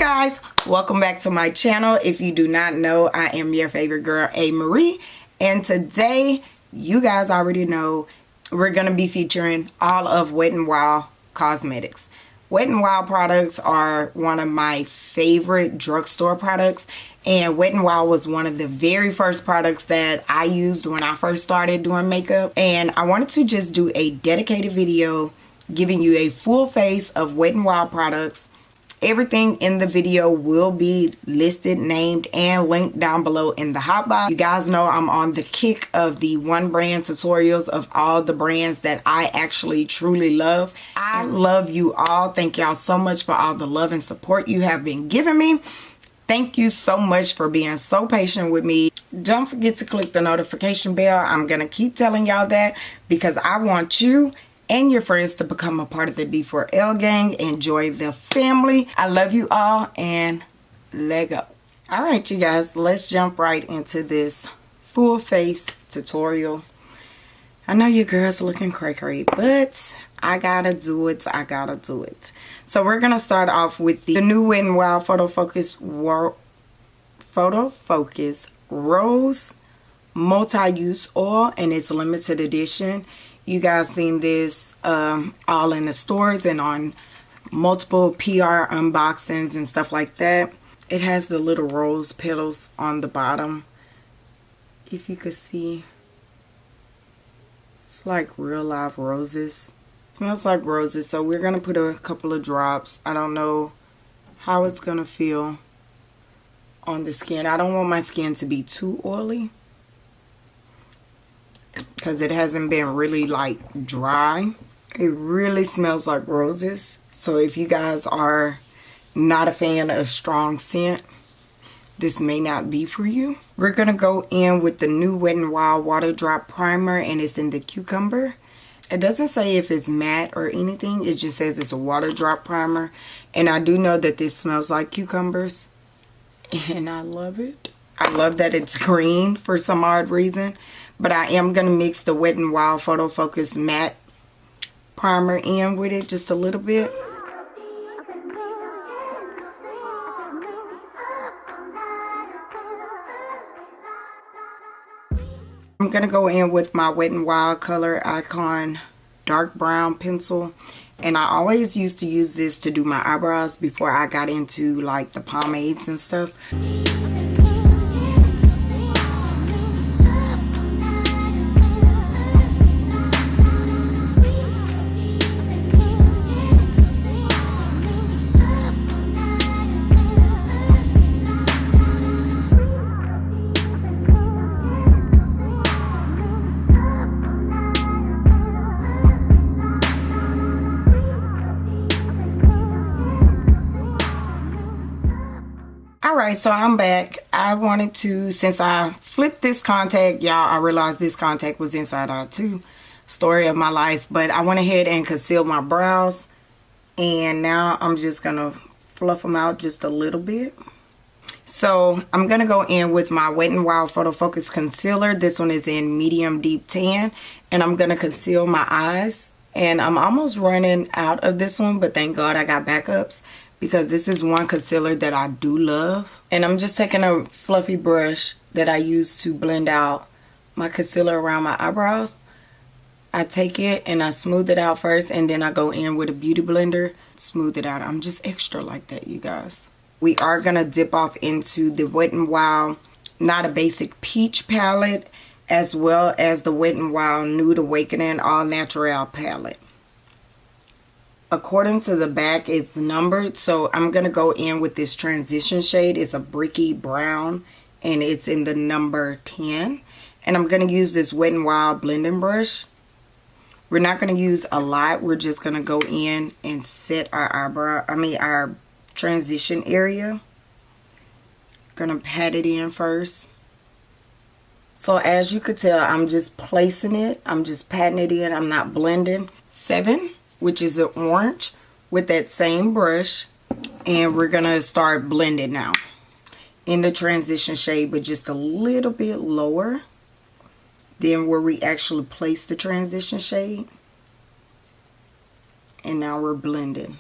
guys, welcome back to my channel. If you do not know, I am your favorite girl, A.MaRee, and today, you guys already know, we're going to be featuring all of Wet n Wild cosmetics. Wet n Wild products are one of my favorite drugstore products, and Wet n Wild was one of the very first products that I used when I first started doing makeup. And I wanted to just do a dedicated video giving you a full face of Wet n Wild products. Everything in the video will be listed, named, and linked down below in the hot box. You guys know I'm on the kick of the one brand tutorials of all the brands that I actually truly love. I love you all. Thank y'all so much for all the love and support you have been giving me. Thank you so much for being so patient with me. Don't forget to click the notification bell. I'm going to keep telling y'all that because I want you and your friends to become a part of the D4L gang. Enjoy the family. I love you all, and let go. All right, you guys, let's jump right into this full face tutorial. I know you girls are looking cray-cray, but I gotta do it. I gotta do it. So we're gonna start off with the new Wet n Wild Photo Focus Rose Multi-Use Oil, and it's limited edition. You guys seen this all in the stores and on multiple PR unboxings and stuff like that. It has the little rose petals on the bottom. If you could see, it's like real live roses. It smells like roses. So we're going to put a couple of drops. I don't know how it's going to feel on the skin. I don't want my skin to be too oily, because it hasn't been really like dry. It really smells like roses. So if you guys are not a fan of strong scent, this may not be for you. We're gonna go in with the new Wet n Wild Water Drop Primer, and it's in the Cucumber. It doesn't say if it's matte or anything. It just says it's a water drop primer. And I do know that this smells like cucumbers, and I love it. I love that it's green for some odd reason. But I am going to mix the Wet n Wild Photo Focus Matte Primer in with it just a little bit. I'm going to go in with my Wet n Wild Color Icon Dark Brown Pencil. And I always used to use this to do my eyebrows before I got into like the pomades and stuff. Alright, so I'm back. I wanted to, since I flipped this contact, y'all, I realized this contact was inside out too. Story of my life. But I went ahead and concealed my brows. And now I'm just going to fluff them out just a little bit. So I'm going to go in with my Wet n Wild Photo Focus Concealer. This one is in medium deep tan. And I'm going to conceal my eyes. And I'm almost running out of this one, but thank God I got backups, because this is one concealer that I do love. And I'm just taking a fluffy brush that I use to blend out my concealer around my eyebrows. I take it and I smooth it out first, and then I go in with a beauty blender, smooth it out. I'm just extra like that, you guys. We are gonna dip off into the Wet n Wild Not a Basic Peach palette, as well as the Wet n Wild Nude Awakening All Natural palette. According to the back, it's numbered, so I'm going to go in with this transition shade. It's a bricky brown, and it's in the number 10. And I'm going to use this Wet n Wild blending brush. We're not going to use a lot. We're just going to go in and set our our transition area. Going to pat it in first. So as you could tell, I'm just placing it. I'm just patting it in. I'm not blending. 7. Which is an orange, with that same brush, and we're gonna start blending now in the transition shade, but just a little bit lower than where we actually place the transition shade. And now we're blending.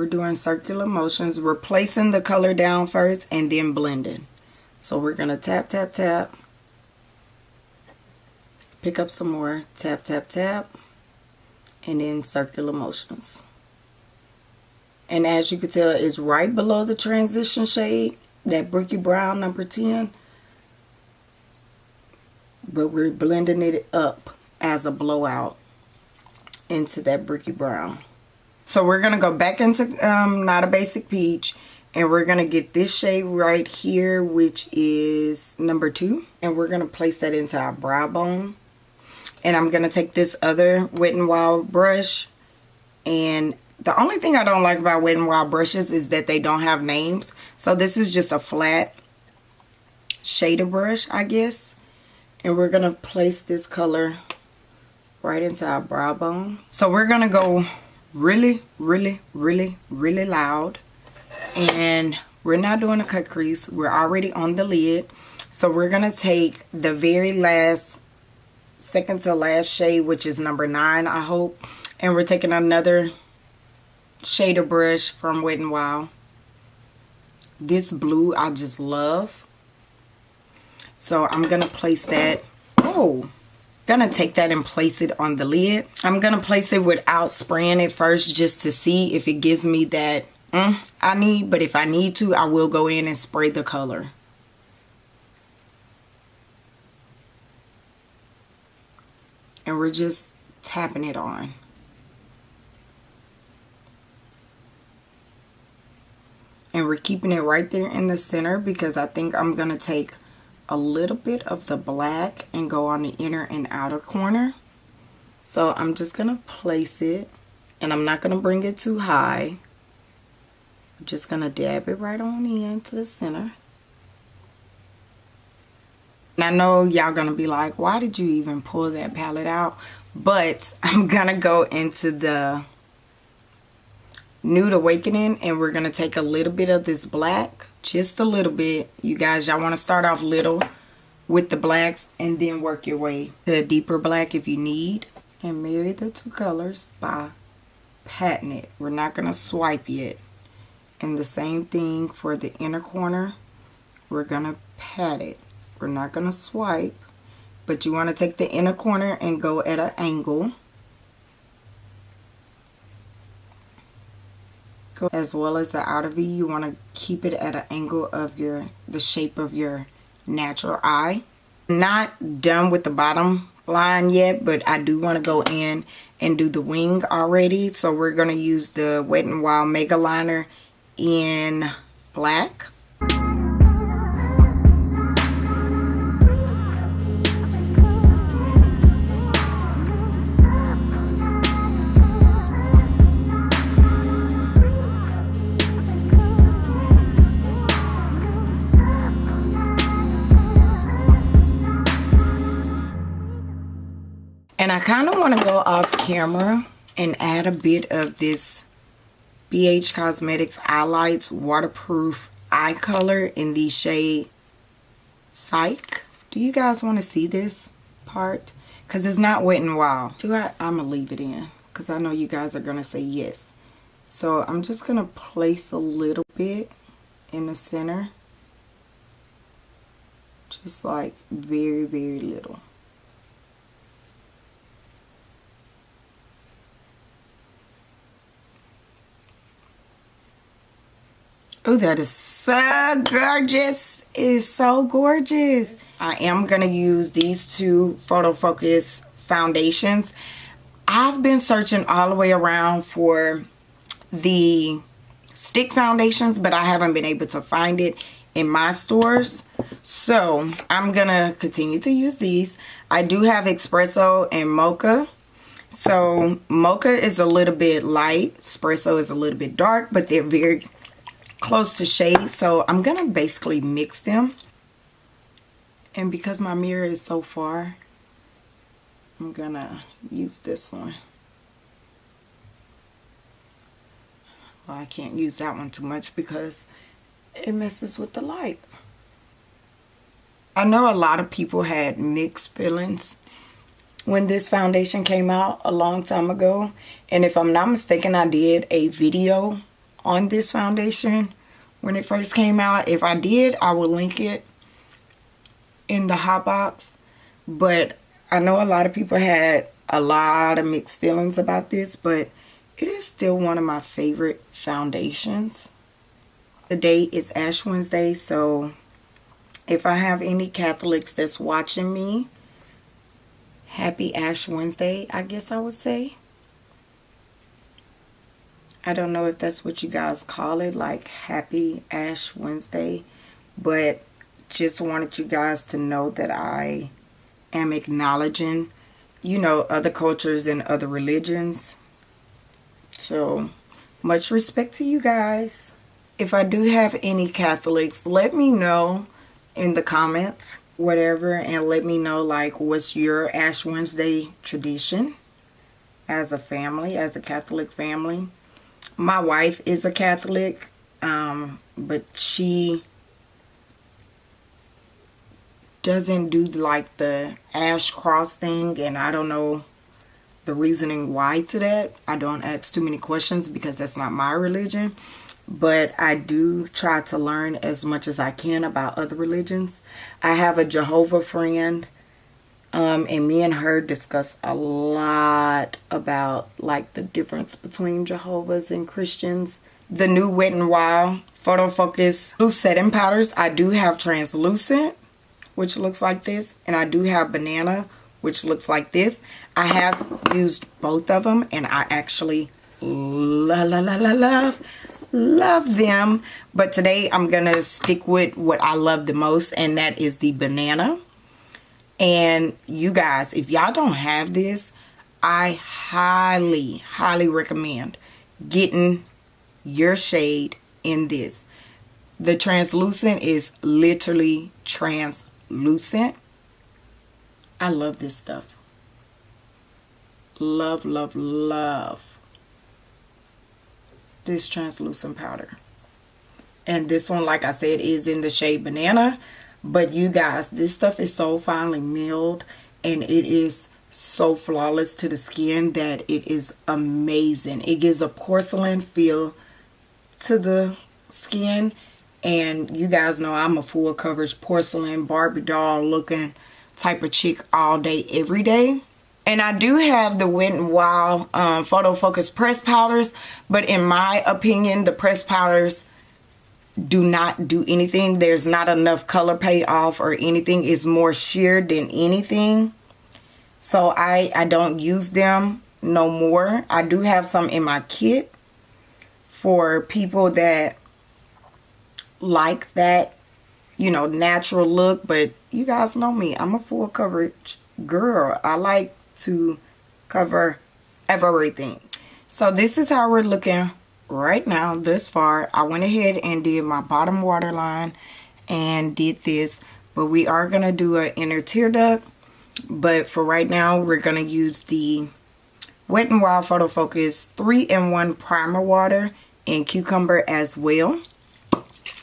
We're doing circular motions. We're placing the color down first and then blending. So we're going to tap, tap, tap. Pick up some more. Tap, tap, tap. And then circular motions. And as you can tell, it's right below the transition shade, that bricky brown number 10. But we're blending it up as a blowout into that bricky brown. So we're going to go back into Not a Basic Peach. And we're going to get this shade right here, which is number 2. And we're going to place that into our brow bone. And I'm going to take this other Wet n Wild brush. And the only thing I don't like about Wet n Wild brushes is that they don't have names. So this is just a flat shader brush, I guess. And we're going to place this color right into our brow bone. So we're going to go really, really, really, really loud. And we're not doing a cut crease. We're already on the lid. So we're going to take the very last, second to last shade, which is number 9, I hope. And we're taking another shader brush from Wet n Wild. This blue I just love. So I'm going to place that. Gonna take that and place it on the lid. I'm going to place it without spraying it first just to see if it gives me that I need, but if I need to, I will go in and spray the color. And we're just tapping it on. And we're keeping it right there in the center because I think I'm going to take a little bit of the black and go on the inner and outer corner. So I'm just going to place it, and I'm not going to bring it too high. I'm just going to dab it right on into the center. And I know y'all going to be like, why did you even pull that palette out? But I'm going to go into the Nude Awakening, and we're going to take a little bit of this black, just a little bit. You guys, y'all want to start off little with the blacks and then work your way to a deeper black if you need. And marry the two colors by patting it. We're not going to swipe yet. And the same thing for the inner corner. We're going to pat it. We're not going to swipe. But you want to take the inner corner and go at an angle. As well as the outer V, you want to keep it at an angle of the shape of your natural eye. Not done with the bottom line yet, but I do want to go in and do the wing already. So we're going to use the Wet n Wild Mega Liner in black. And I kind of want to go off camera and add a bit of this BH Cosmetics Eye Lights Waterproof Eye Color in the shade Psych. Do you guys want to see this part? Because it's not Wet n Wild. I'm going to leave it in because I know you guys are going to say yes. So I'm just going to place a little bit in the center. Just like very, very little. Oh, that is so gorgeous. It's so gorgeous. I am going to use these two Photo Focus foundations. I've been searching all the way around for the stick foundations, but I haven't been able to find it in my stores. So I'm going to continue to use these. I do have Espresso and Mocha. So Mocha is a little bit light. Espresso is a little bit dark, but they're very close to shade, so I'm gonna basically mix them. And because my mirror is so far, I'm gonna use this one. Well, I can't use that one too much because it messes with the light. I know a lot of people had mixed feelings when this foundation came out a long time ago, and if I'm not mistaken, I did a video on this foundation when it first came out. If I did, I will link it in the hot box. But I know a lot of people had a lot of mixed feelings about this, but it is still one of my favorite foundations. Today is Ash Wednesday, so if I have any Catholics that's watching me, happy Ash Wednesday, I guess I would say. I don't know if that's what you guys call it, like happy Ash Wednesday, but just wanted you guys to know that I am acknowledging, you know, other cultures and other religions. So much respect to you guys. If I do have any Catholics, let me know in the comments, whatever, and let me know like what's your Ash Wednesday tradition as a family, as a Catholic family. My wife is a Catholic, but she doesn't do like the ash cross thing, and I don't know the reasoning why to that. I don't ask too many questions because that's not my religion, but I do try to learn as much as I can about other religions. I have a Jehovah friend, and me and her discuss a lot about like the difference between Jehovah's and Christians. The new Wet n Wild Photo Focus loose setting powders, I do have translucent, which looks like this, and I do have banana, which looks like this. I have used both of them, and I actually love them. But today I'm gonna stick with what I love the most, and that is the banana. And you guys, if y'all don't have this, I highly recommend getting your shade in this. The translucent is literally translucent. I love this stuff. Love this translucent powder. And this one, like I said, is in the shade banana. But you guys, this stuff is so finely milled, and it is so flawless to the skin that it is amazing. It gives a porcelain feel to the skin, and you guys know I'm a full coverage porcelain Barbie doll looking type of chick all day every day. And I do have the Wet n Wild Photo Focus press powders, but in my opinion, the press powders do not do anything. There's not enough color payoff or anything. It's more sheer than anything. So I don't use them no more. I do have some in my kit for people that like that, you know, natural look. But you guys know me, I'm a full coverage girl. I like to cover everything. So this is how we're looking right now this far. I went ahead and did my bottom waterline and did this, but we are going to do an inner tear duct. But for right now, we're going to use the Wet n Wild Photo Focus 3-in-1 primer water and cucumber as well.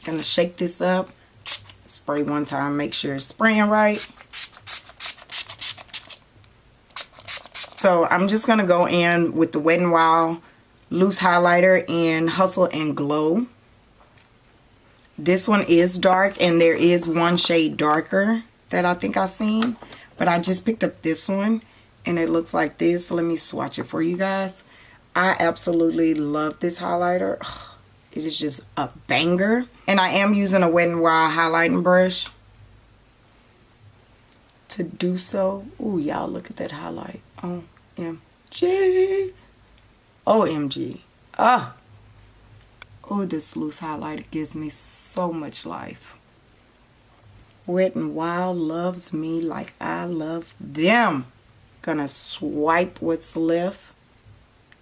Gonna shake this up, spray one time, make sure it's spraying right. So I'm just gonna go in with the Wet n Wild loose highlighter in Hustle and Glow. This one is dark, and there is one shade darker that I think I've seen, but I just picked up this one and it looks like this. Let me swatch it for you guys. I absolutely love this highlighter. It is just a banger. And I am using a Wet n Wild highlighting brush to do so. Ooh, y'all look at that highlight. OMG. OMG. Oh, this loose highlighter gives me so much life. Wet n Wild loves me like I love them. Gonna swipe what's left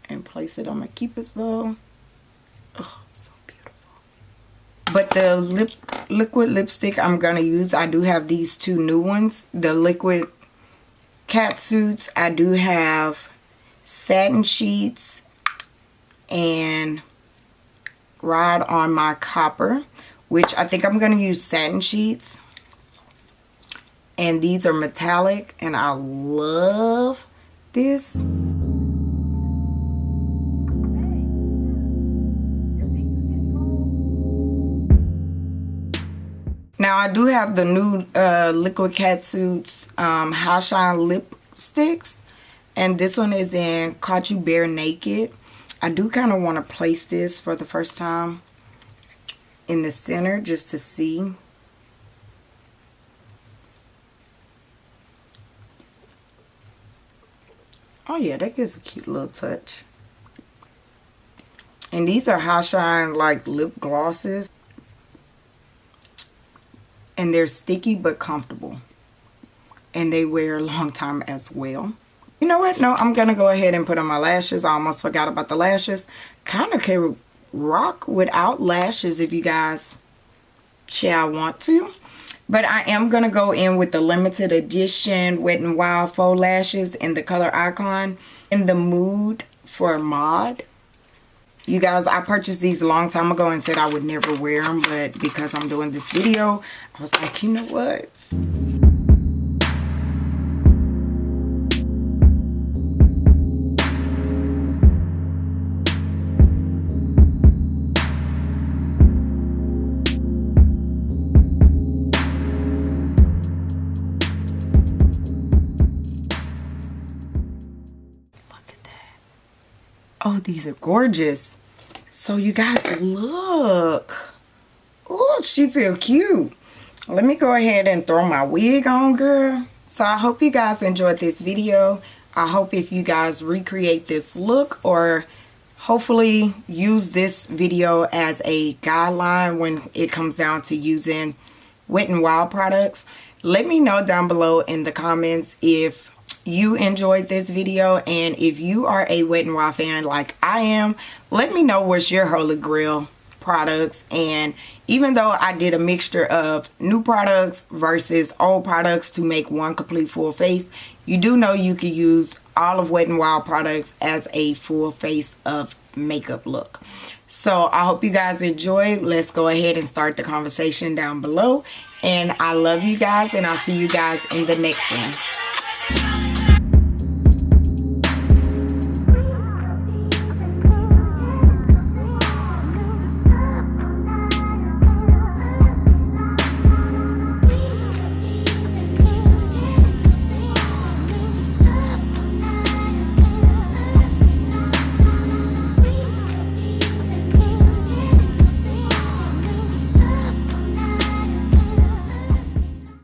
and place it on my Cupid's bow. Oh, so beautiful. But the liquid lipstick I'm gonna use, I do have these two new ones. The liquid cat suits. I do have Satin Sheets and Ride on My Copper, which I think I'm going to use Satin Sheets. And these are metallic, and I love this. Now I do have the new Liquid Catsuits High Shine lipsticks, and this one is in Caught You Bare Naked. I do kind of want to place this for the first time in the center just to see. Oh yeah, that gives a cute little touch. And these are High Shine like lip glosses. And they're sticky but comfortable. And they wear a long time as well. You know what? No, I'm going to go ahead and put on my lashes. I almost forgot about the lashes. Kind of can rock without lashes if you guys shall want to. But I am going to go in with the limited edition Wet n Wild faux lashes in the color Icon in the mood for Mod. You guys, I purchased these a long time ago and said I would never wear them, but because I'm doing this video, I was like, you know what? Oh, these are gorgeous. So you guys, look. Oh, she feel cute. Let me go ahead and throw my wig on, girl. So I hope you guys enjoyed this video. I hope if you guys recreate this look or hopefully use this video as a guideline when it comes down to using Wet n Wild products. Let me know down below in the comments if you enjoyed this video, and if you are a Wet n Wild fan like I am, let me know what's your holy grail products. And even though I did a mixture of new products versus old products to make one complete full face, you do know you can use all of Wet n Wild products as a full face of makeup look. So I hope you guys enjoyed. Let's go ahead and start the conversation down below, and I love you guys, and I'll see you guys in the next one.